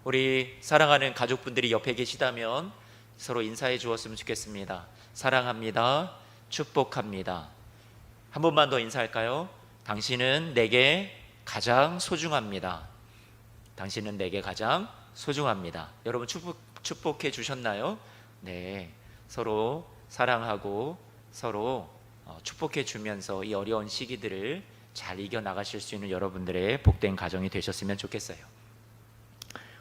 우리 사랑하는 가족분들이 옆에 계시다면 서로 인사해 주었으면 좋겠습니다. 사랑합니다. 축복합니다. 한 번만 더 인사할까요? 당신은 내게 가장 소중합니다. 당신은 내게 가장 소중합니다. 여러분 축복해 주셨나요? 네, 서로 사랑하고 서로 축복해 주면서 이 어려운 시기들을 잘 이겨나가실 수 있는 여러분들의 복된 가정이 되셨으면 좋겠어요.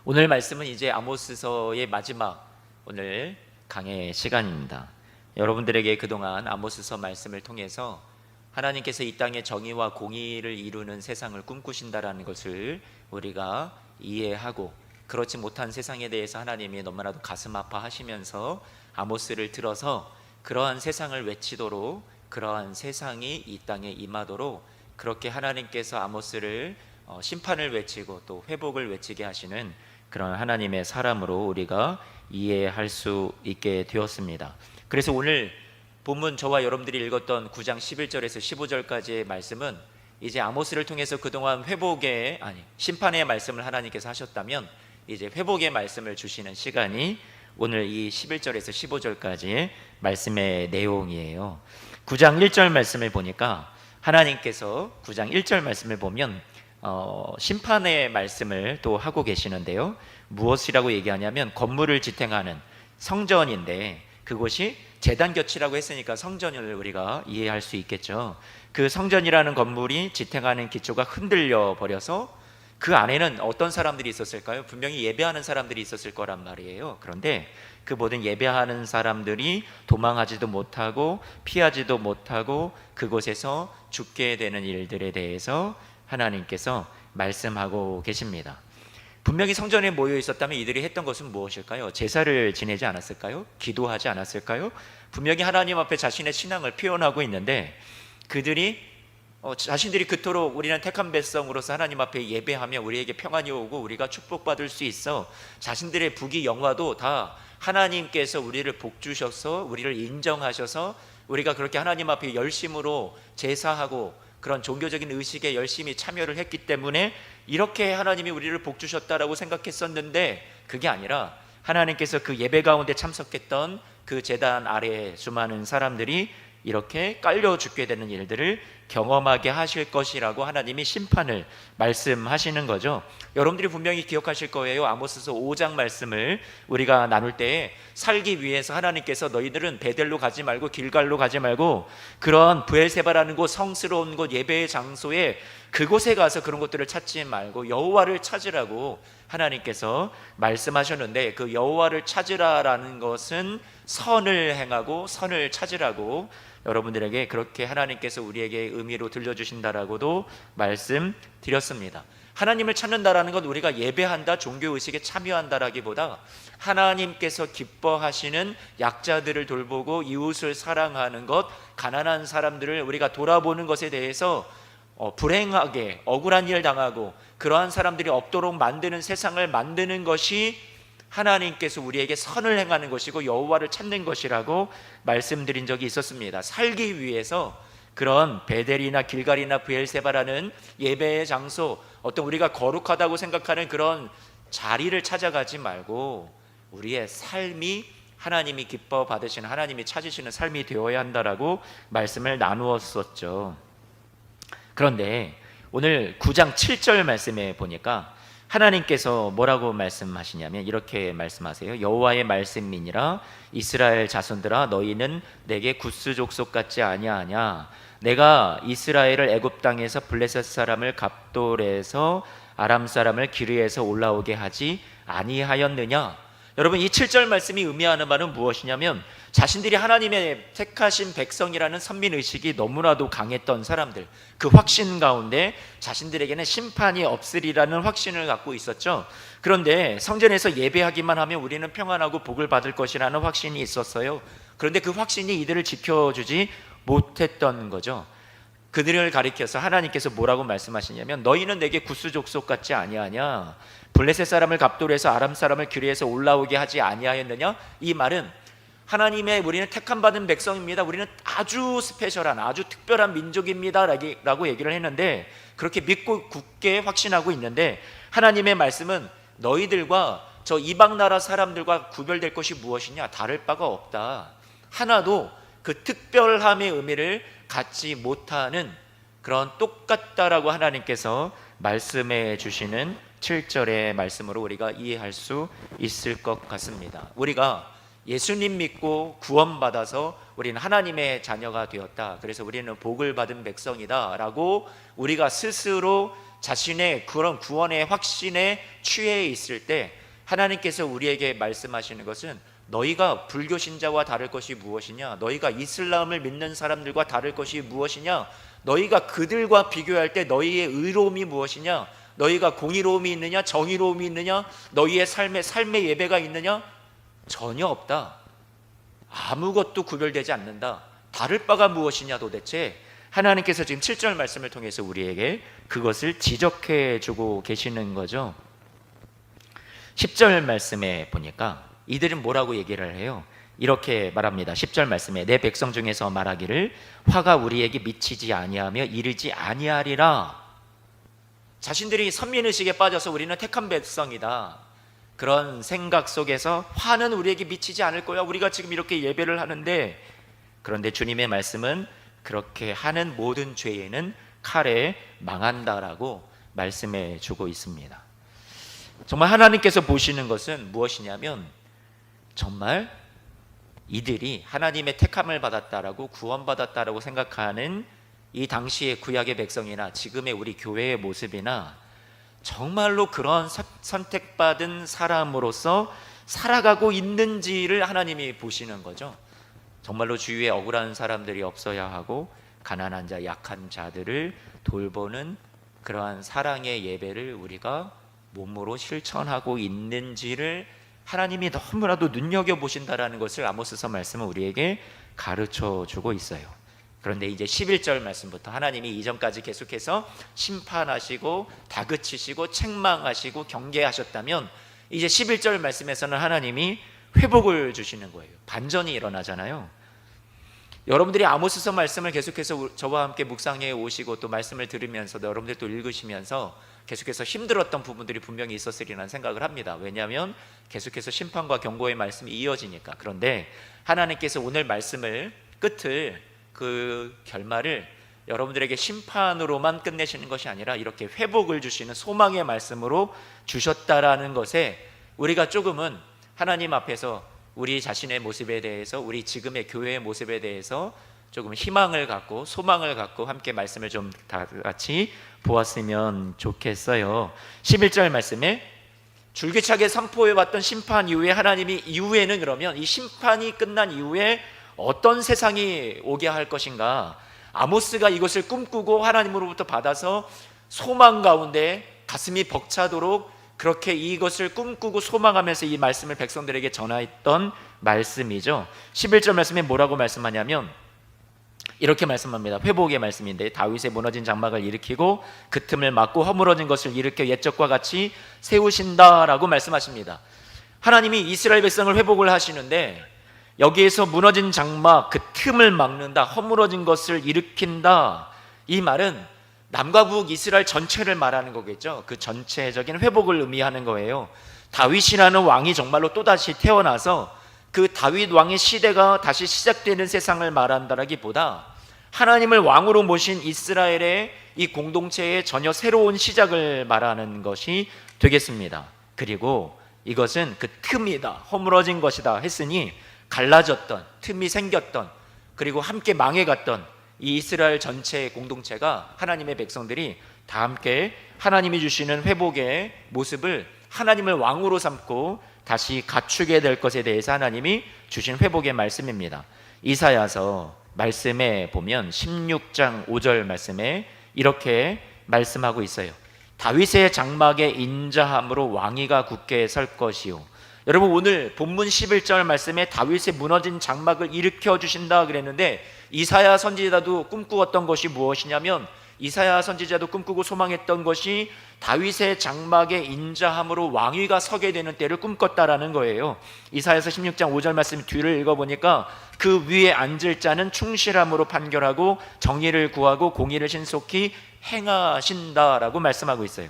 오늘 말씀은 이제 아모스서의 마지막 오늘 강의 시간입니다. 여러분들에게 그동안 아모스서 말씀을 통해서 하나님께서 이 땅의 정의와 공의를 이루는 세상을 꿈꾸신다라는 것을 우리가 이해하고, 그렇지 못한 세상에 대해서 하나님이 너무나도 가슴 아파하시면서 아모스를 들어서 그러한 세상을 외치도록, 그러한 세상이 이 땅에 임하도록 그렇게 하나님께서 아모스를 심판을 외치고 또 회복을 외치게 하시는 그런 하나님의 사람으로 우리가 이해할 수 있게 되었습니다. 그래서 오늘 본문 저와 여러분들이 읽었던 9장 11절에서 15절까지의 말씀은 이제 아모스를 통해서 그동안 심판의 말씀을 하나님께서 하셨다면 이제 회복의 말씀을 주시는 시간이 오늘 이 11절에서 15절까지의 말씀의 내용이에요. 9장 1절 말씀을 보니까 하나님께서 9장 1절 말씀을 보면 심판의 말씀을 또 하고 계시는데요. 무엇이라고 얘기하냐면 건물을 지탱하는 성전인데, 그곳이 제단곁이라고 했으니까 성전을 우리가 이해할 수 있겠죠. 그 성전이라는 건물이 지탱하는 기초가 흔들려 버려서 그 안에는 어떤 사람들이 있었을까요? 분명히 예배하는 사람들이 있었을 거란 말이에요. 그런데 그 모든 예배하는 사람들이 도망하지도 못하고 피하지도 못하고 그곳에서 죽게 되는 일들에 대해서 하나님께서 말씀하고 계십니다. 분명히 성전에 모여 있었다면 이들이 했던 것은 무엇일까요? 제사를 지내지 않았을까요? 기도하지 않았을까요? 분명히 하나님 앞에 자신의 신앙을 표현하고 있는데, 그들이 자신들이 그토록 우리는 택한 백성으로서 하나님 앞에 예배하며 우리에게 평안이 오고 우리가 축복받을 수 있어, 자신들의 부귀 영화도 다 하나님께서 우리를 복주셔서 우리를 인정하셔서 우리가 그렇게 하나님 앞에 열심으로 제사하고 그런 종교적인 의식에 열심히 참여를 했기 때문에 이렇게 하나님이 우리를 복주셨다라고 생각했었는데, 그게 아니라 하나님께서 그 예배 가운데 참석했던 그 제단 아래에 수많은 사람들이 이렇게 깔려 죽게 되는 일들을 경험하게 하실 것이라고 하나님이 심판을 말씀하시는 거죠. 여러분들이 분명히 기억하실 거예요. 아모스서 5장 말씀을 우리가 나눌 때에 살기 위해서 하나님께서 너희들은 베델로 가지 말고 길갈로 가지 말고 그런 브엘세바라는 곳, 성스러운 곳, 예배의 장소에 그곳에 가서 그런 것들을 찾지 말고 여호와를 찾으라고 하나님께서 말씀하셨는데, 그 여호와를 찾으라라는 것은 선을 행하고 선을 찾으라고 여러분들에게 그렇게 하나님께서 우리에게 의미로 들려주신다라고도 말씀드렸습니다. 하나님을 찾는다라는 것, 우리가 예배한다, 종교의식에 참여한다라기보다 하나님께서 기뻐하시는 약자들을 돌보고 이웃을 사랑하는 것, 가난한 사람들을 우리가 돌아보는 것에 대해서 불행하게 억울한 일 당하고 그러한 사람들이 없도록 만드는 세상을 만드는 것이 하나님께서 우리에게 선을 행하는 것이고 여호와를 찾는 것이라고 말씀드린 적이 있었습니다. 살기 위해서 그런 베델이나 길갈이나 브엘세바라는 예배의 장소, 어떤 우리가 거룩하다고 생각하는 그런 자리를 찾아가지 말고 우리의 삶이 하나님이 기뻐 받으시는, 하나님이 찾으시는 삶이 되어야 한다라고 말씀을 나누었었죠. 그런데 오늘 9장 7절 말씀에 보니까 하나님께서 뭐라고 말씀하시냐면 이렇게 말씀하세요. 여호와의 말씀이니라 이스라엘 자손들아, 너희는 내게 구스 족속 같지 아니하냐. 내가 이스라엘을 애굽 땅에서 블레셋 사람을 갑돌에서 아람 사람을 기르에서 올라오게 하지 아니하였느냐. 여러분, 이 7절 말씀이 의미하는 바는 무엇이냐면 자신들이 하나님의 택하신 백성이라는 선민의식이 너무나도 강했던 사람들, 그 확신 가운데 자신들에게는 심판이 없으리라는 확신을 갖고 있었죠. 그런데 성전에서 예배하기만 하면 우리는 평안하고 복을 받을 것이라는 확신이 있었어요. 그런데 그 확신이 이들을 지켜주지 못했던 거죠. 그들을 가리켜서 하나님께서 뭐라고 말씀하시냐면 너희는 내게 구스 족속 같지 아니하냐. 블레셋 사람을 갑돌에서 아람 사람을 기르에서 올라오게 하지 아니하였느냐. 이 말은 하나님의 우리는 택함 받은 백성입니다, 우리는 아주 스페셜한 아주 특별한 민족입니다 라고 얘기를 했는데, 그렇게 믿고 굳게 확신하고 있는데 하나님의 말씀은 너희들과 저 이방 나라 사람들과 구별될 것이 무엇이냐? 다를 바가 없다. 하나도 그 특별함의 의미를 갖지 못하는 그런 똑같다라고 하나님께서 말씀해 주시는 7절의 말씀으로 우리가 이해할 수 있을 것 같습니다. 우리가 예수님 믿고 구원받아서 우리는 하나님의 자녀가 되었다. 그래서 우리는 복을 받은 백성이다 라고 우리가 스스로 자신의 그런 구원의 확신에 취해 있을 때 하나님께서 우리에게 말씀하시는 것은 너희가 불교 신자와 다를 것이 무엇이냐? 너희가 이슬람을 믿는 사람들과 다를 것이 무엇이냐? 너희가 그들과 비교할 때 너희의 의로움이 무엇이냐? 너희가 공의로움이 있느냐? 정의로움이 있느냐? 너희의 삶의 예배가 있느냐? 전혀 없다. 아무것도 구별되지 않는다. 다를 바가 무엇이냐 도대체? 하나님께서 지금 7절 말씀을 통해서 우리에게 그것을 지적해 주고 계시는 거죠. 10절 말씀에 보니까 이들은 뭐라고 얘기를 해요? 이렇게 말합니다. 10절 말씀에 내 백성 중에서 말하기를 화가 우리에게 미치지 아니하며 이르지 아니하리라. 자신들이 선민의식에 빠져서 우리는 택한 백성이다, 그런 생각 속에서 화는 우리에게 미치지 않을 거야. 우리가 지금 이렇게 예배를 하는데. 그런데 주님의 말씀은 그렇게 하는 모든 죄에는 칼에 망한다라고 말씀해 주고 있습니다. 정말 하나님께서 보시는 것은 무엇이냐면 정말 이들이 하나님의 택함을 받았다라고 구원받았다라고 생각하는 이 당시의 구약의 백성이나 지금의 우리 교회의 모습이나 정말로 그런 선택받은 사람으로서 살아가고 있는지를 하나님이 보시는 거죠. 정말로 주위에 억울한 사람들이 없어야 하고 가난한 자, 약한 자들을 돌보는 그러한 사랑의 예배를 우리가 몸으로 실천하고 있는지를 하나님이 너무나도 눈여겨보신다라는 것을 아모스서 말씀은 우리에게 가르쳐 주고 있어요. 그런데 이제 11절 말씀부터 하나님이 이전까지 계속해서 심판하시고 다그치시고 책망하시고 경계하셨다면 이제 11절 말씀에서는 하나님이 회복을 주시는 거예요. 반전이 일어나잖아요. 여러분들이 아모스서 말씀을 계속해서 저와 함께 묵상해 오시고 또 말씀을 들으면서 여러분들 또 읽으시면서 계속해서 힘들었던 부분들이 분명히 있었으리라는 생각을 합니다. 왜냐하면 계속해서 심판과 경고의 말씀이 이어지니까. 그런데 하나님께서 오늘 말씀을 끝을 그 결말을 여러분들에게 심판으로만 끝내시는 것이 아니라 이렇게 회복을 주시는 소망의 말씀으로 주셨다라는 것에 우리가 조금은 하나님 앞에서 우리 자신의 모습에 대해서, 우리 지금의 교회의 모습에 대해서 조금 희망을 갖고 소망을 갖고 함께 말씀을 좀 다 같이 보았으면 좋겠어요. 11절 말씀에 줄기차게 선포해왔던 심판 이후에 하나님이 이후에는 그러면 이 심판이 끝난 이후에 어떤 세상이 오게 할 것인가, 아모스가 이것을 꿈꾸고 하나님으로부터 받아서 소망 가운데 가슴이 벅차도록 그렇게 이것을 꿈꾸고 소망하면서 이 말씀을 백성들에게 전하였던 말씀이죠. 11절 말씀에 뭐라고 말씀하냐면 이렇게 말씀합니다. 회복의 말씀인데 다윗의 무너진 장막을 일으키고 그 틈을 막고 허물어진 것을 일으켜 옛적과 같이 세우신다라고 말씀하십니다. 하나님이 이스라엘 백성을 회복을 하시는데 여기에서 무너진 장막, 그 틈을 막는다, 허물어진 것을 일으킨다, 이 말은 남과 북 이스라엘 전체를 말하는 거겠죠. 그 전체적인 회복을 의미하는 거예요. 다윗이라는 왕이 정말로 또다시 태어나서 그 다윗 왕의 시대가 다시 시작되는 세상을 말한다라기보다 하나님을 왕으로 모신 이스라엘의 이 공동체의 전혀 새로운 시작을 말하는 것이 되겠습니다. 그리고 이것은 그 틈이다, 허물어진 것이다 했으니 갈라졌던, 틈이 생겼던, 그리고 함께 망해갔던 이 이스라엘 전체의 공동체가, 하나님의 백성들이 다 함께 하나님이 주시는 회복의 모습을 하나님을 왕으로 삼고 다시 갖추게 될 것에 대해서 하나님이 주신 회복의 말씀입니다. 이사야서 말씀에 보면 16장 5절 말씀에 이렇게 말씀하고 있어요. 다윗의 장막에 인자함으로 왕위가 굳게 설 것이요. 여러분, 오늘 본문 11절 말씀에 다윗의 무너진 장막을 일으켜 주신다 그랬는데 이사야 선지자도 꿈꾸었던 것이 무엇이냐면, 이사야 선지자도 꿈꾸고 소망했던 것이 다윗의 장막에 인자함으로 왕위가 서게 되는 때를 꿈꿨다라는 거예요. 이사야서 16장 5절 말씀 뒤를 읽어보니까 그 위에 앉을 자는 충실함으로 판결하고 정의를 구하고 공의를 신속히 행하신다라고 말씀하고 있어요.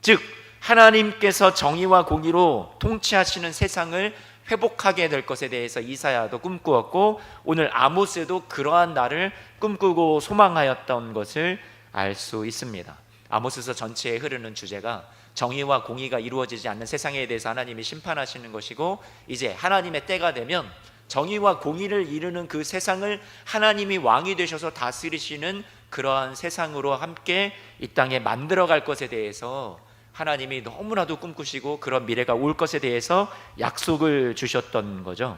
즉 하나님께서 정의와 공의로 통치하시는 세상을 회복하게 될 것에 대해서 이사야도 꿈꾸었고 오늘 아모스도 그러한 날을 꿈꾸고 소망하였던 것을 알 수 있습니다. 아모스서 전체에 흐르는 주제가 정의와 공의가 이루어지지 않는 세상에 대해서 하나님이 심판하시는 것이고, 이제 하나님의 때가 되면 정의와 공의를 이루는 그 세상을 하나님이 왕이 되셔서 다스리시는 그러한 세상으로 함께 이 땅에 만들어갈 것에 대해서 하나님이 너무나도 꿈꾸시고 그런 미래가 올 것에 대해서 약속을 주셨던 거죠.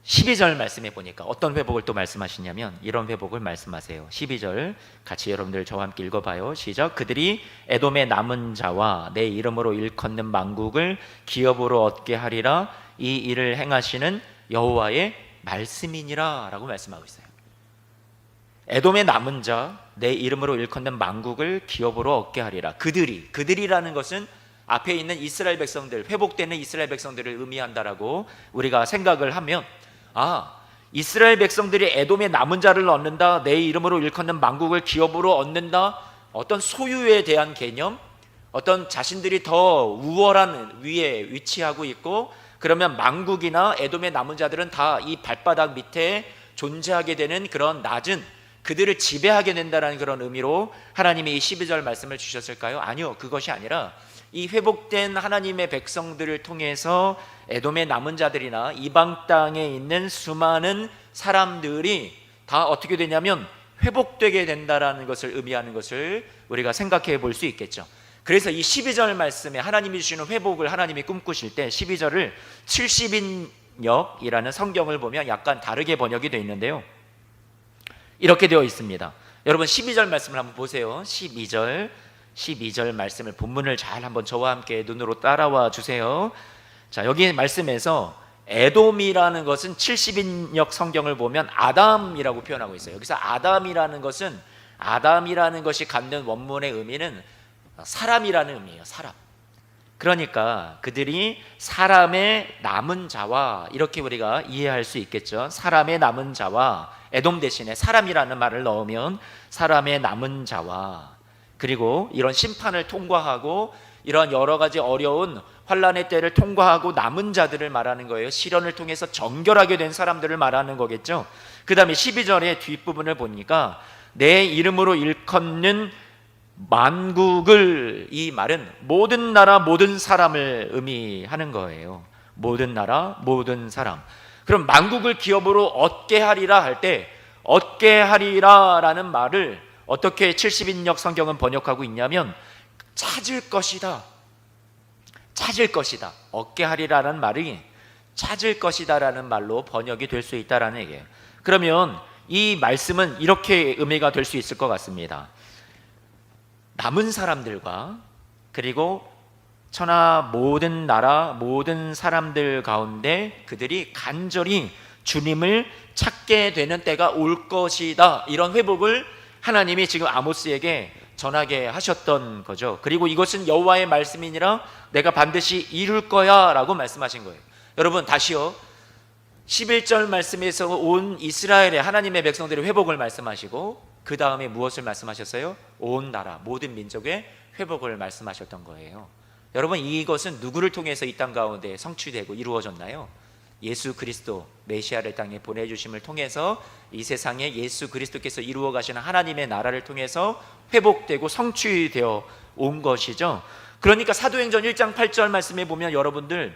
12절 말씀에 보니까 어떤 회복을 또 말씀하시냐면 이런 회복을 말씀하세요. 12절 같이 여러분들 저와 함께 읽어봐요. 시작. 그들이 에돔의 남은 자와 내 이름으로 일컫는 만국을 기업으로 얻게 하리라. 이 일을 행하시는 여호와의 말씀이니라 라고 말씀하고 있어요. 에돔의 남은 자, 내 이름으로 일컫는 만국을 기업으로 얻게 하리라. 그들이라는 것은 앞에 있는 이스라엘 백성들, 회복되는 이스라엘 백성들을 의미한다라고 우리가 생각을 하면, 이스라엘 백성들이 에돔의 남은 자를 얻는다, 내 이름으로 일컫는 만국을 기업으로 얻는다, 어떤 소유에 대한 개념, 어떤 자신들이 더 우월한 위에 위치하고 있고, 그러면 만국이나 에돔의 남은 자들은 다 이 발바닥 밑에 존재하게 되는 그런 낮은, 그들을 지배하게 된다는 그런 의미로 하나님이 이 12절 말씀을 주셨을까요? 아니요, 그것이 아니라 이 회복된 하나님의 백성들을 통해서 에돔의 남은 자들이나 이방 땅에 있는 수많은 사람들이 다 어떻게 되냐면 회복되게 된다라는 것을 의미하는 것을 우리가 생각해 볼 수 있겠죠. 그래서 이 12절 말씀에 하나님이 주시는 회복을 하나님이 꿈꾸실 때 12절을 70인역이라는 성경을 보면 약간 다르게 번역이 되어 있는데요, 이렇게 되어 있습니다. 여러분 12절 말씀을 한번 보세요. 12절 말씀을 본문을 잘 한번 저와 함께 눈으로 따라와 주세요. 자, 여기 말씀에서 에돔이라는 것은 70인역 성경을 보면 아담이라고 표현하고 있어요. 여기서 아담이라는 것이 갖는 원문의 의미는 사람이라는 의미예요. 사람. 그러니까 그들이 사람의 남은 자와, 이렇게 우리가 이해할 수 있겠죠. 사람의 남은 자와, 에돔 대신에 사람이라는 말을 넣으면 사람의 남은 자와, 그리고 이런 심판을 통과하고 이런 여러 가지 어려운 환란의 때를 통과하고 남은 자들을 말하는 거예요. 시련을 통해서 정결하게 된 사람들을 말하는 거겠죠. 그 다음에 12절의 뒷부분을 보니까 내 이름으로 일컫는 만국을, 이 말은 모든 나라 모든 사람을 의미하는 거예요. 모든 나라 모든 사람. 그럼 만국을 기업으로 얻게 하리라 할 때 얻게 하리라 라는 말을 어떻게 70인역 성경은 번역하고 있냐면 찾을 것이다, 찾을 것이다. 얻게 하리라는 말이 찾을 것이다 라는 말로 번역이 될 수 있다라는 얘기예요. 그러면 이 말씀은 이렇게 의미가 될 수 있을 것 같습니다. 남은 사람들과 그리고 천하 모든 나라 모든 사람들 가운데 그들이 간절히 주님을 찾게 되는 때가 올 것이다, 이런 회복을 하나님이 지금 아모스에게 전하게 하셨던 거죠. 그리고 이것은 여호와의 말씀이니라 내가 반드시 이룰 거야 라고 말씀하신 거예요. 여러분 다시요, 11절 말씀에서 온 이스라엘의 하나님의 백성들의 회복을 말씀하시고 그 다음에 무엇을 말씀하셨어요? 온 나라 모든 민족의 회복을 말씀하셨던 거예요. 여러분 이것은 누구를 통해서 이 땅 가운데 성취되고 이루어졌나요? 예수 그리스도 메시아를 땅에 보내주심을 통해서 이 세상에 예수 그리스도께서 이루어 가시는 하나님의 나라를 통해서 회복되고 성취되어 온 것이죠. 그러니까 사도행전 1장 8절 말씀에 보면, 여러분들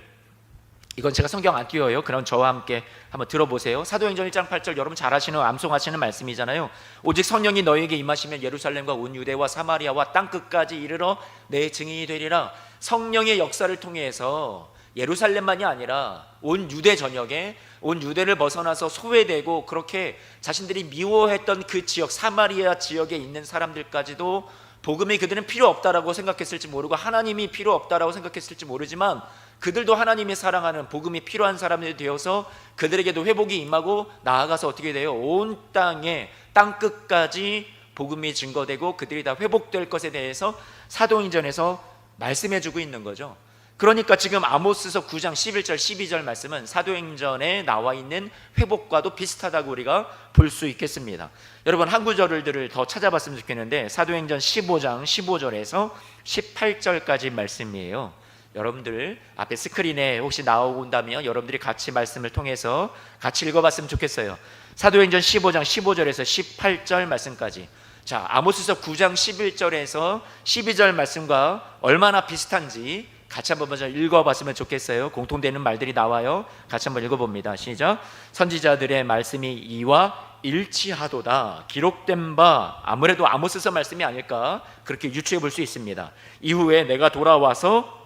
이건 제가 성경 안 띄워요. 그럼 저와 함께 한번 들어보세요. 사도행전 1장 8절 여러분 잘 아시는 암송하시는 말씀이잖아요. 오직 성령이 너에게 임하시면 예루살렘과 온 유대와 사마리아와 땅끝까지 이르러 내 증인이 되리라. 성령의 역사를 통해서 예루살렘만이 아니라 온 유대 전역에, 온 유대를 벗어나서 소외되고 그렇게 자신들이 미워했던 그 지역, 사마리아 지역에 있는 사람들까지도 복음이 그들은 필요 없다라고 생각했을지 모르고 하나님이 필요 없다라고 생각했을지 모르지만 그들도 하나님이 사랑하는 복음이 필요한 사람들이 되어서 그들에게도 회복이 임하고 나아가서 어떻게 돼요? 온 땅에 땅끝까지 복음이 증거되고 그들이 다 회복될 것에 대해서 사도행전에서 말씀해주고 있는 거죠. 그러니까 지금 아모스서 9장 11절 12절 말씀은 사도행전에 나와 있는 회복과도 비슷하다고 우리가 볼 수 있겠습니다. 여러분 한 구절들을 더 찾아봤으면 좋겠는데 사도행전 15장 15절에서 18절까지 말씀이에요. 여러분들 앞에 스크린에 혹시 나온다면 여러분들이 같이 말씀을 통해서 같이 읽어봤으면 좋겠어요. 사도행전 15장 15절에서 18절 말씀까지. 자, 아모스서 9장 11절에서 12절 말씀과 얼마나 비슷한지 같이 한번 먼저 읽어봤으면 좋겠어요. 공통되는 말들이 나와요. 같이 한번 읽어봅니다. 시작. 선지자들의 말씀이 이와 일치하도다. 기록된 바, 아무래도 아모스서 말씀이 아닐까 그렇게 유추해 볼 수 있습니다. 이후에 내가 돌아와서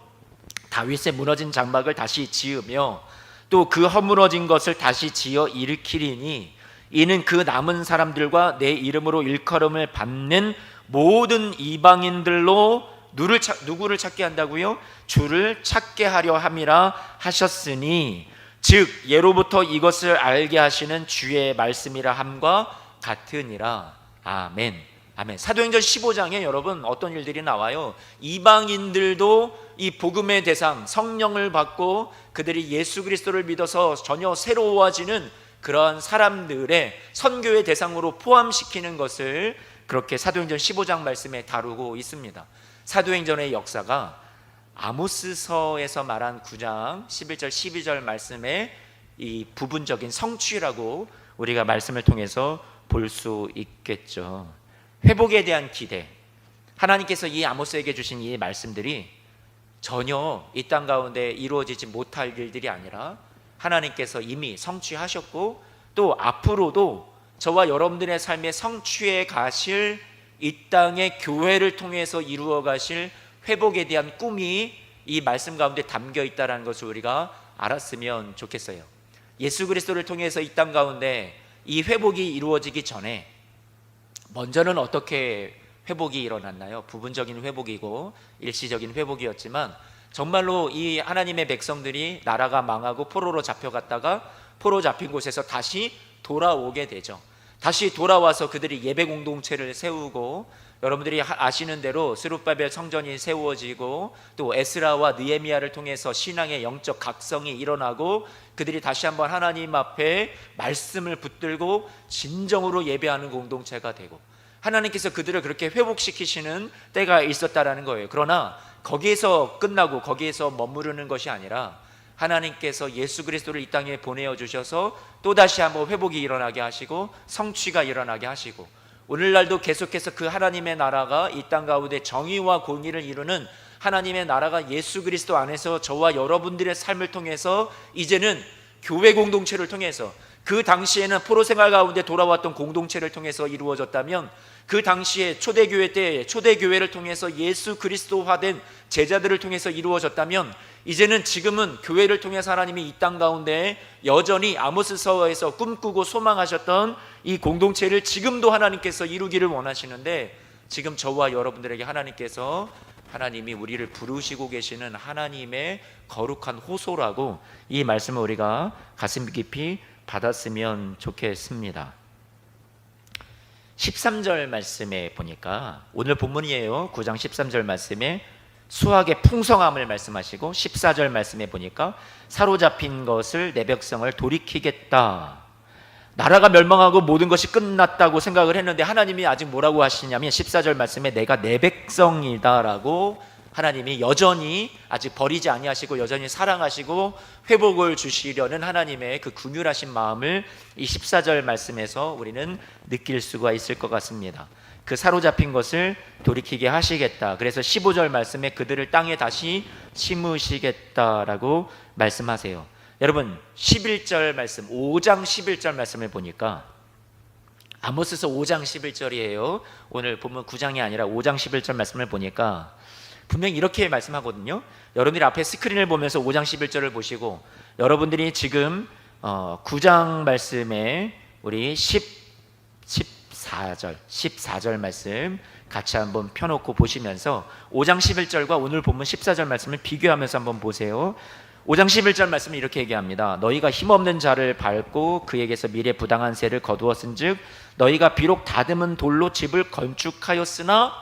다윗의 무너진 장막을 다시 지으며 또 그 허물어진 것을 다시 지어 일으키리니 이는 그 남은 사람들과 내 이름으로 일컬음을 받는 모든 이방인들로 누구를 찾게 한다고요? 주를 찾게 하려 함이라 하셨으니 즉 예로부터 이것을 알게 하시는 주의 말씀이라 함과 같으니라. 아멘. 아멘. 사도행전 15장에 여러분 어떤 일들이 나와요? 이방인들도 이 복음의 대상 성령을 받고 그들이 예수 그리스도를 믿어서 전혀 새로워지는 그런 사람들의 선교의 대상으로 포함시키는 것을 그렇게 사도행전 15장 말씀에 다루고 있습니다. 사도행전의 역사가 아모스서에서 말한 9장 11절 12절 말씀의 이 부분적인 성취라고 우리가 말씀을 통해서 볼 수 있겠죠. 회복에 대한 기대, 하나님께서 이 아모스에게 주신 이 말씀들이 전혀 이 땅 가운데 이루어지지 못할 일들이 아니라 하나님께서 이미 성취하셨고 또 앞으로도 저와 여러분들의 삶에 성취해 가실 이 땅의 교회를 통해서 이루어 가실 회복에 대한 꿈이 이 말씀 가운데 담겨 있다는 것을 우리가 알았으면 좋겠어요. 예수 그리스도를 통해서 이 땅 가운데 이 회복이 이루어지기 전에 먼저는 어떻게 회복이 일어났나요? 부분적인 회복이고 일시적인 회복이었지만 정말로 이 하나님의 백성들이 나라가 망하고 포로로 잡혀갔다가 포로 잡힌 곳에서 다시 돌아오게 되죠. 다시 돌아와서 그들이 예배 공동체를 세우고 여러분들이 아시는 대로 스룹바벨 성전이 세워지고 또 에스라와 느헤미야를 통해서 신앙의 영적 각성이 일어나고 그들이 다시 한번 하나님 앞에 말씀을 붙들고 진정으로 예배하는 공동체가 되고 하나님께서 그들을 그렇게 회복시키시는 때가 있었다라는 거예요. 그러나 거기에서 끝나고 거기에서 머무르는 것이 아니라 하나님께서 예수 그리스도를 이 땅에 보내어 주셔서 또다시 한번 회복이 일어나게 하시고 성취가 일어나게 하시고 오늘날도 계속해서 그 하나님의 나라가 이 땅 가운데 정의와 공의를 이루는 하나님의 나라가 예수 그리스도 안에서 저와 여러분들의 삶을 통해서 이제는 교회 공동체를 통해서 그 당시에는 포로 생활 가운데 돌아왔던 공동체를 통해서 이루어졌다면 그 당시에 초대교회 때 초대교회를 통해서 예수 그리스도화된 제자들을 통해서 이루어졌다면 이제는 지금은 교회를 통해서 하나님이 이 땅 가운데 여전히 아모스서에서 꿈꾸고 소망하셨던 이 공동체를 지금도 하나님께서 이루기를 원하시는데 지금 저와 여러분들에게 하나님이 우리를 부르시고 계시는 하나님의 거룩한 호소라고 이 말씀을 우리가 가슴 깊이 받았으면 좋겠습니다. 13절 말씀에 보니까 오늘 본문이에요. 9장 13절 말씀에 수확의 풍성함을 말씀하시고 14절 말씀에 보니까 사로잡힌 것을 내 백성을 돌이키겠다. 나라가 멸망하고 모든 것이 끝났다고 생각을 했는데 하나님이 아직 뭐라고 하시냐면 14절 말씀에 내가 내 백성이다 라고 하나님이 여전히 아직 버리지 아니하시고 여전히 사랑하시고 회복을 주시려는 하나님의 그 긍휼하신 마음을 이 14절 말씀에서 우리는 느낄 수가 있을 것 같습니다. 그 사로잡힌 것을 돌이키게 하시겠다. 그래서 15절 말씀에 그들을 땅에 다시 심으시겠다라고 말씀하세요. 여러분 11절 말씀 5장 11절 말씀을 보니까 아모스서 5장 11절이에요. 오늘 본문 9장이 아니라 5장 11절 말씀을 보니까 분명히 이렇게 말씀하거든요. 여러분들이 앞에 스크린을 보면서 5장 11절을 보시고 여러분들이 지금 9장 말씀에 우리 14절 말씀 같이 한번 펴놓고 보시면서 5장 11절과 오늘 본문 14절 말씀을 비교하면서 한번 보세요. 5장 11절 말씀은 이렇게 얘기합니다. 너희가 힘없는 자를 밟고 그에게서 미래 부당한 세를 거두었은즉 너희가 비록 다듬은 돌로 집을 건축하였으나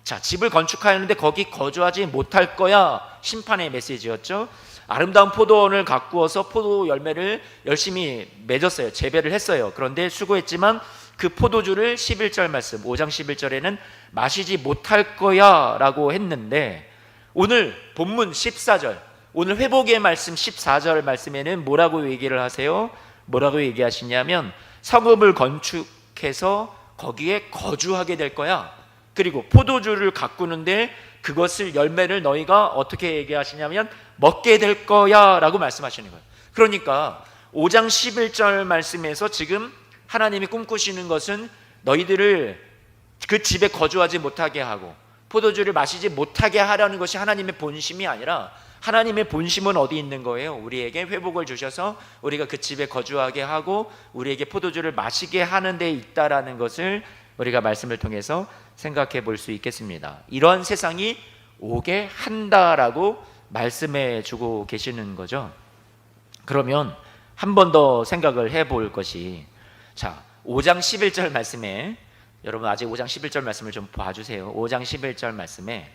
자, 집을 건축하였는데 거기 거주하지 못할 거야. 심판의 메시지였죠. 아름다운 포도원을 가꾸어서 포도 열매를 열심히 맺었어요. 재배를 했어요. 그런데 수고했지만 그 포도주를 11절 말씀 5장 11절에는 마시지 못할 거야 라고 했는데, 오늘 본문 14절, 오늘 회복의 말씀 14절 말씀에는 뭐라고 얘기를 하세요? 뭐라고 얘기하시냐면 성읍을 건축해서 거기에 거주하게 될 거야. 그리고 포도주를 가꾸는데 그것을 열매를 너희가 어떻게 얘기하시냐면 먹게 될 거야 라고 말씀하시는 거예요. 그러니까 5장 11절 말씀에서 지금 하나님이 꿈꾸시는 것은 너희들을 그 집에 거주하지 못하게 하고 포도주를 마시지 못하게 하라는 것이 하나님의 본심이 아니라, 하나님의 본심은 어디 있는 거예요? 우리에게 회복을 주셔서 우리가 그 집에 거주하게 하고 우리에게 포도주를 마시게 하는 데 있다라는 것을 우리가 말씀을 통해서 생각해 볼 수 있겠습니다. 이러한 세상이 오게 한다라고 말씀해 주고 계시는 거죠. 그러면 한 번 더 생각을 해 볼 것이, 자, 5장 11절 말씀에, 여러분 아직 5장 11절 말씀을 좀 봐주세요. 5장 11절 말씀에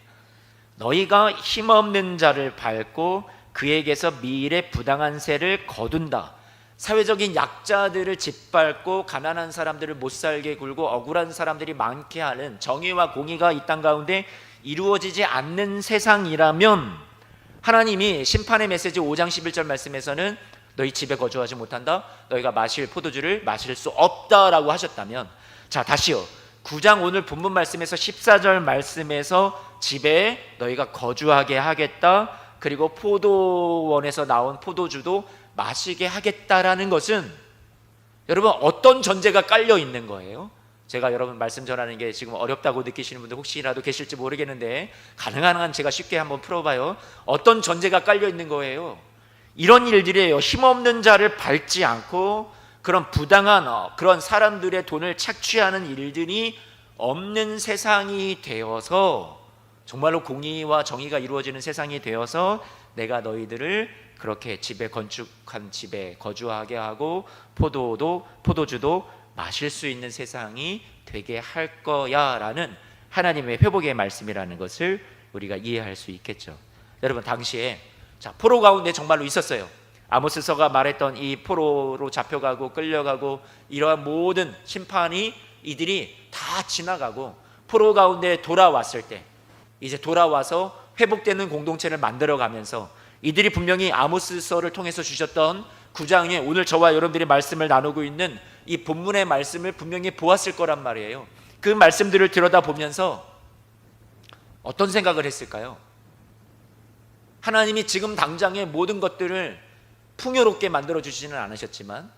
너희가 힘없는 자를 밟고 그에게서 미일의 부당한 세를 거둔다. 사회적인 약자들을 짓밟고 가난한 사람들을 못살게 굴고 억울한 사람들이 많게 하는 정의와 공의가 이 땅 가운데 이루어지지 않는 세상이라면, 하나님이 심판의 메시지 5장 11절 말씀에서는 너희 집에 거주하지 못한다, 너희가 마실 포도주를 마실 수 없다라고 하셨다면, 자 다시요, 9장 오늘 본문 말씀에서 14절 말씀에서 집에 너희가 거주하게 하겠다, 그리고 포도원에서 나온 포도주도 마시게 하겠다라는 것은 여러분 어떤 전제가 깔려 있는 거예요? 제가 여러분 말씀 전하는 게 지금 어렵다고 느끼시는 분들 혹시라도 계실지 모르겠는데, 가능한 한 제가 쉽게 한번 풀어봐요. 어떤 전제가 깔려 있는 거예요? 이런 일들이에요. 힘없는 자를 밟지 않고 그런 부당한 그런 사람들의 돈을 착취하는 일들이 없는 세상이 되어서, 정말로 공의와 정의가 이루어지는 세상이 되어서 내가 너희들을 그렇게 집에 건축한 집에 거주하게 하고 포도주도 마실 수 있는 세상이 되게 할 거야 라는 하나님의 회복의 말씀이라는 것을 우리가 이해할 수 있겠죠. 여러분 당시에 자, 포로 가운데 정말로 있었어요. 아모스서가 말했던 이 포로로 잡혀가고 끌려가고 이러한 모든 심판이 이들이 다 지나가고 포로 가운데 돌아왔을 때, 이제 돌아와서 회복되는 공동체를 만들어가면서 이들이 분명히 아모스서를 통해서 주셨던 9장에 오늘 저와 여러분들이 말씀을 나누고 있는 이 본문의 말씀을 분명히 보았을 거란 말이에요. 그 말씀들을 들여다보면서 어떤 생각을 했을까요? 하나님이 지금 당장의 모든 것들을 풍요롭게 만들어 주시지는 않으셨지만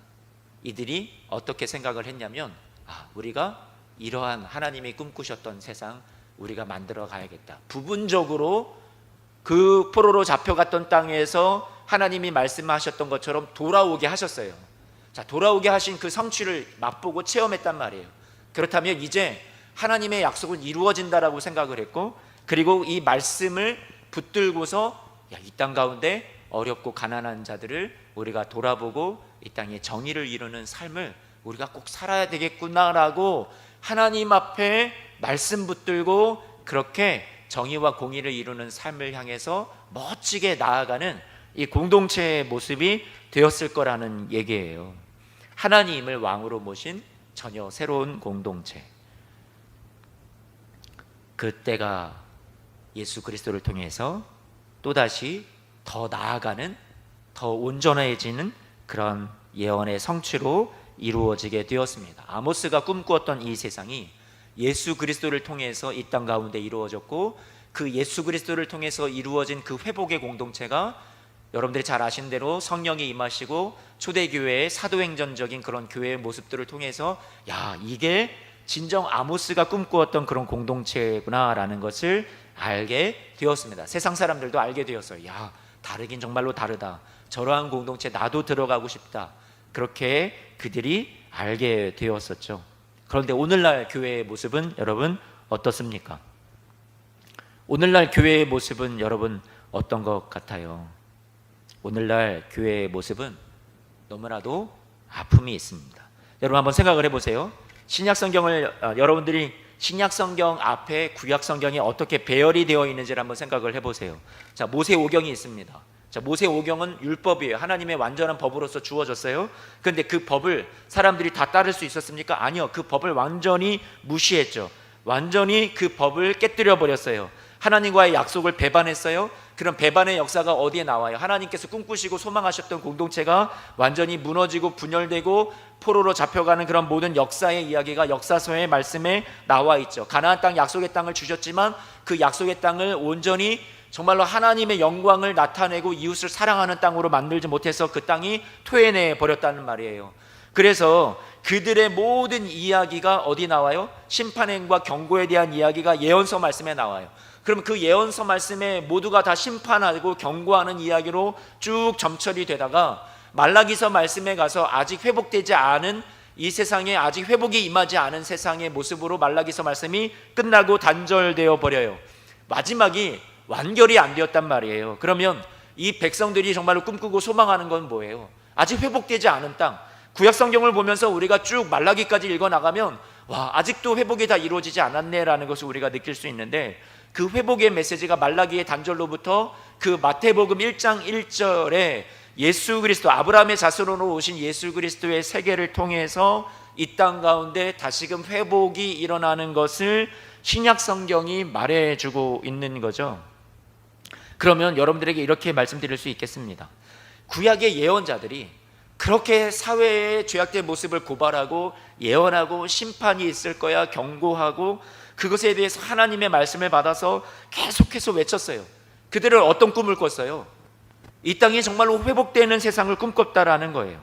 이들이 어떻게 생각을 했냐면, 우리가 이러한 하나님이 꿈꾸셨던 세상 우리가 만들어 가야겠다. 부분적으로 그 포로로 잡혀갔던 땅에서 하나님이 말씀하셨던 것처럼 돌아오게 하셨어요. 자, 돌아오게 하신 그 성취를 맛보고 체험했단 말이에요. 그렇다면 이제 하나님의 약속은 이루어진다라고 생각을 했고, 그리고 이 말씀을 붙들고서 이 땅 가운데 어렵고 가난한 자들을 우리가 돌아보고 이 땅에 정의를 이루는 삶을 우리가 꼭 살아야 되겠구나라고 하나님 앞에 말씀 붙들고 그렇게 정의와 공의를 이루는 삶을 향해서 멋지게 나아가는 이 공동체의 모습이 되었을 거라는 얘기예요. 하나님을 왕으로 모신 전혀 새로운 공동체. 그때가 예수 그리스도를 통해서 또다시 더 나아가는, 더 온전해지는 그런 예언의 성취로 이루어지게 되었습니다. 아모스가 꿈꾸었던 이 세상이 예수 그리스도를 통해서 이 땅 가운데 이루어졌고, 그 예수 그리스도를 통해서 이루어진 그 회복의 공동체가 여러분들이 잘 아시는 대로 성령이 임하시고 초대교회의 사도행전적인 그런 교회의 모습들을 통해서 이게 진정 아모스가 꿈꾸었던 그런 공동체구나라는 것을 알게 되었습니다. 세상 사람들도 알게 되었어요. 다르긴 정말로 다르다. 저러한 공동체 나도 들어가고 싶다. 그렇게 그들이 알게 되었었죠. 그런데 오늘날 교회의 모습은 여러분 어떻습니까? 오늘날 교회의 모습은 여러분 어떤 것 같아요? 오늘날 교회의 모습은 너무나도 아픔이 있습니다. 여러분 한번 생각을 해보세요. 신약 성경을 여러분들이 신약 성경 앞에 구약 성경이 어떻게 배열이 되어 있는지를 한번 생각을 해보세요. 자, 모세오경이 있습니다. 자, 모세오경은 율법이에요. 하나님의 완전한 법으로서 주어졌어요. 그런데 그 법을 사람들이 다 따를 수 있었습니까? 아니요. 그 법을 완전히 무시했죠. 완전히 그 법을 깨뜨려 버렸어요. 하나님과의 약속을 배반했어요. 그럼 배반의 역사가 어디에 나와요? 하나님께서 꿈꾸시고 소망하셨던 공동체가 완전히 무너지고 분열되고 포로로 잡혀가는 그런 모든 역사의 이야기가 역사서의 말씀에 나와 있죠. 가나안 땅, 약속의 땅을 주셨지만 그 약속의 땅을 온전히 정말로 하나님의 영광을 나타내고 이웃을 사랑하는 땅으로 만들지 못해서 그 땅이 토해내 버렸다는 말이에요. 그래서 그들의 모든 이야기가 어디 나와요? 심판행과 경고에 대한 이야기가 예언서 말씀에 나와요. 그러면 그 예언서 말씀에 모두가 다 심판하고 경고하는 이야기로 쭉 점철이 되다가 말라기서 말씀에 가서 아직 회복되지 않은 이 세상에, 아직 회복이 임하지 않은 세상의 모습으로 말라기서 말씀이 끝나고 단절되어 버려요. 마지막이 완결이 안 되었단 말이에요. 그러면 이 백성들이 정말로 꿈꾸고 소망하는 건 뭐예요? 아직 회복되지 않은 땅. 구약 성경을 보면서 우리가 쭉 말라기까지 읽어 나가면 와, 아직도 회복이 다 이루어지지 않았네라는 것을 우리가 느낄 수 있는데, 그 회복의 메시지가 말라기의 단절로부터 그 마태복음 1장 1절에 예수 그리스도, 아브라함의 자손으로 오신 예수 그리스도의 세계를 통해서 이 땅 가운데 다시금 회복이 일어나는 것을 신약 성경이 말해주고 있는 거죠. 그러면 여러분들에게 이렇게 말씀드릴 수 있겠습니다. 구약의 예언자들이 그렇게 사회의 죄악된 모습을 고발하고 예언하고 심판이 있을 거야 경고하고 그것에 대해서 하나님의 말씀을 받아서 계속해서 외쳤어요. 그들은 어떤 꿈을 꿨어요? 이 땅이 정말로 회복되는 세상을 꿈꿨다라는 거예요.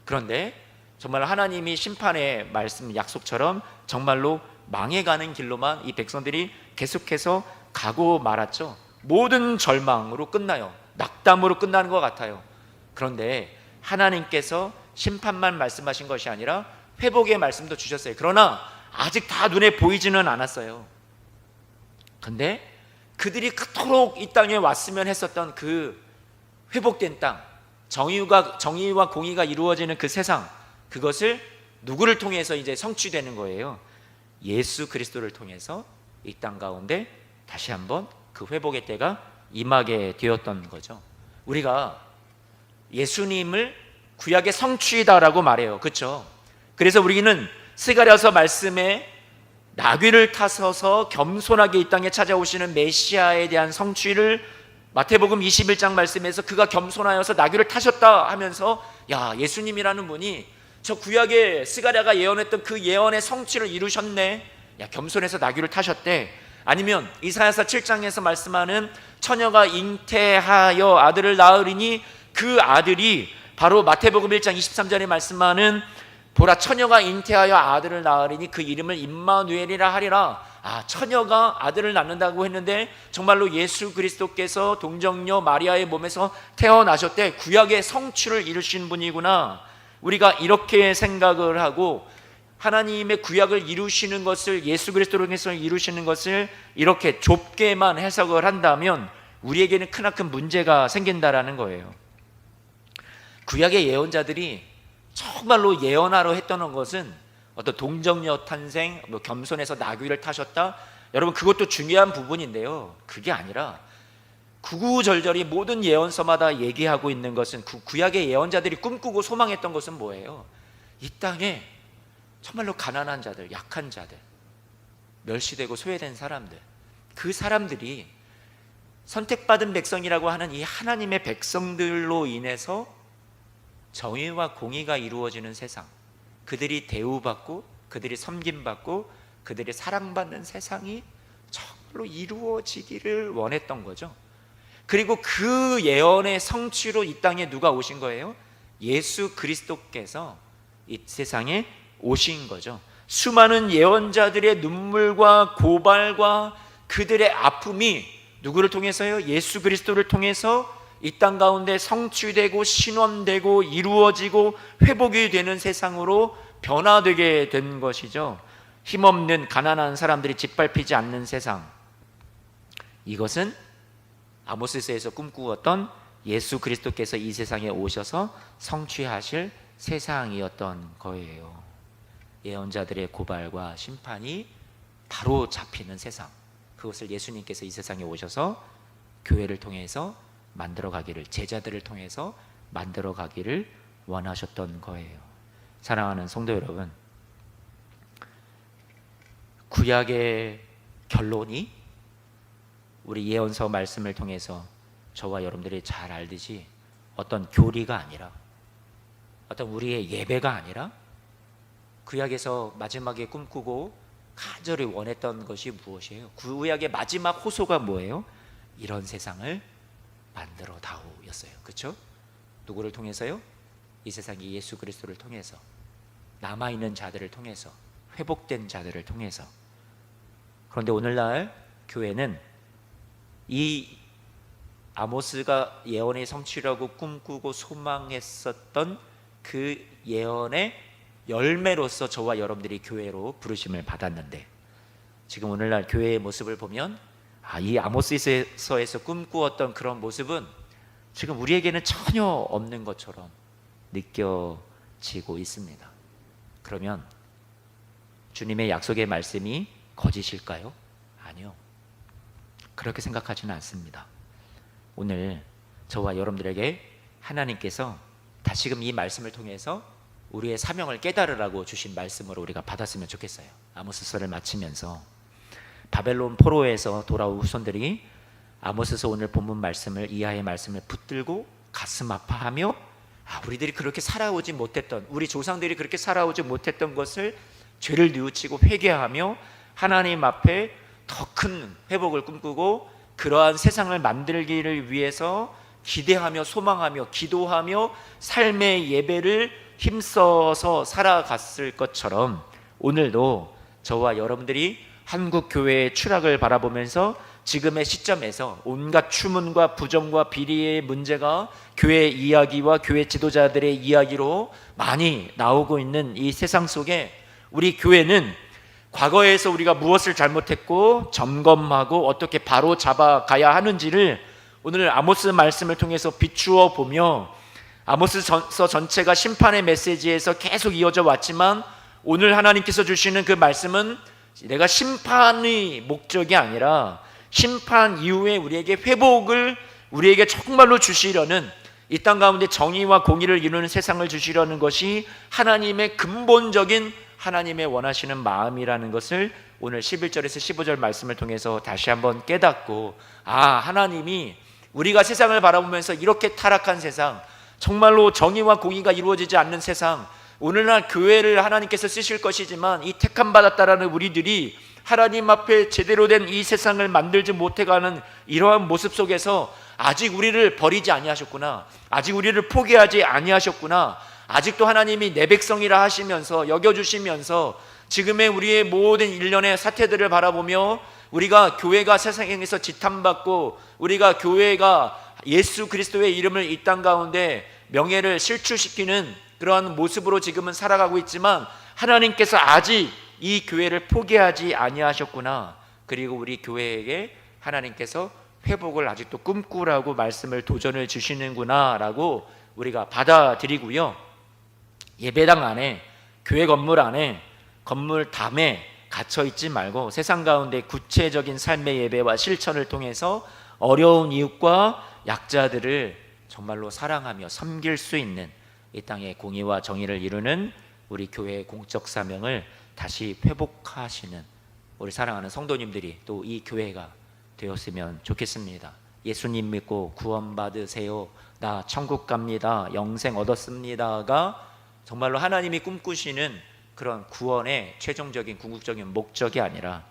그런데 정말 하나님이 심판의 말씀 약속처럼 정말로 망해가는 길로만 이 백성들이 계속해서 가고 말았죠. 모든 절망으로 끝나요. 낙담으로 끝나는 것 같아요. 그런데 하나님께서 심판만 말씀하신 것이 아니라 회복의 말씀도 주셨어요. 그러나 아직 다 눈에 보이지는 않았어요. 그런데 그들이 그토록 이 땅에 왔으면 했었던 그 회복된 땅, 정의와 공의가 이루어지는 그 세상, 그것을 누구를 통해서 이제 성취되는 거예요? 예수 그리스도를 통해서 이 땅 가운데 다시 한번 그 회복의 때가 임하게 되었던 거죠. 우리가 예수님을 구약의 성취다라고 말해요. 그렇죠? 그래서 우리는 스가랴서 말씀에 나귀를 타서서 겸손하게 이 땅에 찾아오시는 메시아에 대한 성취를 마태복음 21장 말씀에서 그가 겸손하여서 나귀를 타셨다 하면서, 야, 예수님이라는 분이 저 구약의 스가랴가 예언했던 그 예언의 성취를 이루셨네. 야, 겸손해서 나귀를 타셨대. 아니면 이사야서 7장에서 말씀하는 처녀가 잉태하여 아들을 낳으리니 그 아들이 바로 마태복음 1장 23절에 말씀하는 보라 처녀가 잉태하여 아들을 낳으리니 그 이름을 임마누엘이라 하리라. 아, 처녀가 아들을 낳는다고 했는데 정말로 예수 그리스도께서 동정녀 마리아의 몸에서 태어나셨대. 구약의 성취를 이루신 분이구나. 우리가 이렇게 생각을 하고 하나님의 구약을 이루시는 것을, 예수 그리스도로 해서 이루시는 것을 이렇게 좁게만 해석을 한다면 우리에게는 크나큰 문제가 생긴다라는 거예요. 구약의 예언자들이 정말로 예언하러 했던 것은 어떤 동정녀 탄생, 겸손해서 나귀를 타셨다, 여러분 그것도 중요한 부분인데요, 그게 아니라 구구절절히 모든 예언서마다 얘기하고 있는 것은 구약의 예언자들이 꿈꾸고 소망했던 것은 뭐예요? 이 땅에 정말로 가난한 자들, 약한 자들, 멸시되고 소외된 사람들, 그 사람들이 선택받은 백성이라고 하는 이 하나님의 백성들로 인해서 정의와 공의가 이루어지는 세상, 그들이 대우받고 그들이 섬김받고 그들이 사랑받는 세상이 정말로 이루어지기를 원했던 거죠. 그리고 그 예언의 성취로 이 땅에 누가 오신 거예요? 예수 그리스도께서 이 세상에 오신 거죠. 수많은 예언자들의 눈물과 고발과 그들의 아픔이 누구를 통해서요? 예수 그리스도를 통해서 이 땅 가운데 성취되고 신원되고 이루어지고 회복이 되는 세상으로 변화되게 된 것이죠. 힘없는 가난한 사람들이 짓밟히지 않는 세상, 이것은 아모스서에서 꿈꾸었던 예수 그리스도께서 이 세상에 오셔서 성취하실 세상이었던 거예요. 예언자들의 고발과 심판이 바로 잡히는 세상, 그것을 예수님께서 이 세상에 오셔서 교회를 통해서 만들어 가기를, 제자들을 통해서 만들어 가기를 원하셨던 거예요. 사랑하는 성도 여러분, 구약의 결론이 우리 예언서 말씀을 통해서 저와 여러분들이 잘 알듯이 어떤 교리가 아니라, 어떤 우리의 예배가 아니라, 구약에서 마지막에 꿈꾸고 간절히 원했던 것이 무엇이에요? 구약의 마지막 호소가 뭐예요? 이런 세상을 만들어 다오였어요. 그렇죠? 누구를 통해서요? 이 세상이 예수 그리스도를 통해서, 남아있는 자들을 통해서, 회복된 자들을 통해서. 그런데 오늘날 교회는 이 아모스가 예언의 성취라고 꿈꾸고 소망했었던 그 예언의 열매로서 저와 여러분들이 교회로 부르심을 받았는데, 지금 오늘날 교회의 모습을 보면 이 아모스서에서 꿈꾸었던 그런 모습은 지금 우리에게는 전혀 없는 것처럼 느껴지고 있습니다. 그러면 주님의 약속의 말씀이 거짓일까요? 아니요, 그렇게 생각하지는 않습니다. 오늘 저와 여러분들에게 하나님께서 다시금 이 말씀을 통해서 우리의 사명을 깨달으라고 주신 말씀으로 우리가 받았으면 좋겠어요. 아모스서를 마치면서 바벨론 포로에서 돌아온 후손들이 아모스서 오늘 본문 말씀을, 이하의 말씀을 붙들고 가슴 아파하며 우리들이 그렇게 살아오지 못했던, 우리 조상들이 그렇게 살아오지 못했던 것을 죄를 뉘우치고 회개하며 하나님 앞에 더 큰 회복을 꿈꾸고 그러한 세상을 만들기를 위해서 기대하며 소망하며 기도하며 삶의 예배를 힘써서 살아갔을 것처럼, 오늘도 저와 여러분들이 한국 교회의 추락을 바라보면서 지금의 시점에서 온갖 추문과 부정과 비리의 문제가 교회 이야기와 교회 지도자들의 이야기로 많이 나오고 있는 이 세상 속에, 우리 교회는 과거에서 우리가 무엇을 잘못했고 점검하고 어떻게 바로 잡아가야 하는지를 오늘 아모스 말씀을 통해서 비추어 보며, 아모스서 전체가 심판의 메시지에서 계속 이어져 왔지만 오늘 하나님께서 주시는 그 말씀은 내가 심판의 목적이 아니라 심판 이후에 우리에게 회복을, 우리에게 정말로 주시려는, 이 땅 가운데 정의와 공의를 이루는 세상을 주시려는 것이 하나님의 근본적인, 하나님의 원하시는 마음이라는 것을 오늘 11절에서 15절 말씀을 통해서 다시 한번 깨닫고, 하나님이 우리가 세상을 바라보면서 이렇게 타락한 세상, 정말로 정의와 공의가 이루어지지 않는 세상, 오늘날 교회를 하나님께서 쓰실 것이지만 이 택함 받았다라는 우리들이 하나님 앞에 제대로 된 이 세상을 만들지 못해가는 이러한 모습 속에서 아직 우리를 버리지 아니하셨구나, 아직 우리를 포기하지 아니하셨구나, 아직도 하나님이 내 백성이라 하시면서 여겨주시면서 지금의 우리의 모든 일련의 사태들을 바라보며 우리가 교회가 세상에서 지탄받고 우리가 교회가 예수 그리스도의 이름을 이 땅 가운데 명예를 실추시키는 그러한 모습으로 지금은 살아가고 있지만 하나님께서 아직 이 교회를 포기하지 아니하셨구나, 그리고 우리 교회에게 하나님께서 회복을 아직도 꿈꾸라고 말씀을, 도전을 주시는구나 라고 우리가 받아들이고요, 예배당 안에, 교회 건물 안에, 건물 담에 갇혀 있지 말고 세상 가운데 구체적인 삶의 예배와 실천을 통해서 어려운 이웃과 약자들을 정말로 사랑하며 섬길 수 있는 이 땅의 공의와 정의를 이루는 우리 교회의 공적 사명을 다시 회복하시는 우리 사랑하는 성도님들이 또 이 교회가 되었으면 좋겠습니다. 예수님 믿고 구원 받으세요, 나 천국 갑니다, 영생 얻었습니다가 정말로 하나님이 꿈꾸시는 그런 구원의 최종적인 궁극적인 목적이 아니라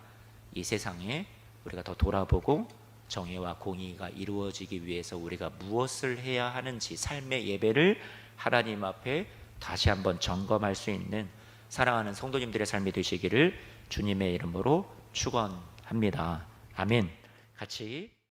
이 세상에 우리가 더 돌아보고 정의와 공의가 이루어지기 위해서 우리가 무엇을 해야 하는지, 삶의 예배를 하나님 앞에 다시 한번 점검할 수 있는 사랑하는 성도님들의 삶이 되시기를 주님의 이름으로 축원합니다. 아멘. 같이